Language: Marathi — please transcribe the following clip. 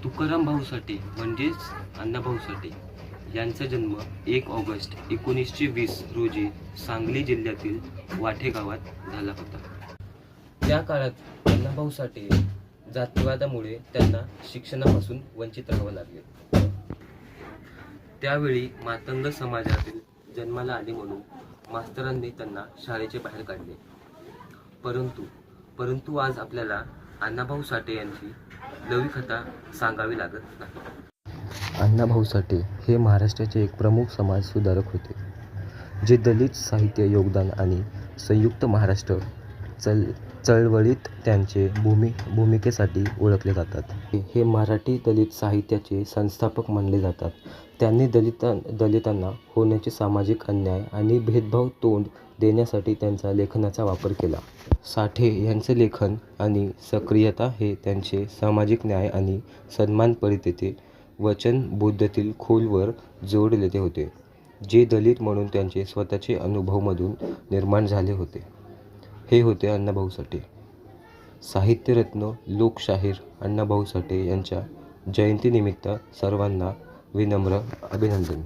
तुकाराम भाऊ साठे म्हणजेच अण्णाभाऊ साठे यांचा जन्म 1 ऑगस्ट 1920 रोजी सांगली जिल्ह्यातील वाठे गावात झाला होता. त्या काळात अण्णाभाऊ साठे जातीवादामुळे त्यांना शिक्षणापासून वंचित राहावं लागले. त्यावेळी मातंग समाजातील जन्माला आले म्हणून मास्तरांनी त्यांना शाळेचे बाहेर काढले. परंतु आज आपल्याला अण्णाभाऊ साठे यांची लवी कथा सांगावी लागत नाही. अण्णाभाऊ साठे हे महाराष्ट्राचे एक प्रमुख समाज सुधारक होते, जे दलित साहित्य योगदान आणि संयुक्त महाराष्ट्र चळवळीत त्यांचे भूमिकेसाठी ओळखले जातात. हे मराठी दलित साहित्याचे संस्थापक मानले जातात. त्यांनी दलितांना होण्याचे सामाजिक अन्याय आणि भेदभाव तोंड देण्यासाठी त्यांच्या लेखनाचा वापर केला. साठे यांचे लेखन आणि सक्रियता हे त्यांचे सामाजिक न्याय आणि सन्मानपरतेचे वचनबद्धतेतील खोलवर जोडलेले होते, जे दलित म्हणून त्यांचे स्वतःचे अनुभवामधून निर्माण झाले होते. हे होते अण्णाभाऊ साठे. साहित्यरत्न लोकशाहीर अण्णाभाऊ साठे यांच्या जयंतीनिमित्त सर्वांना विनम्र अभिनंदन.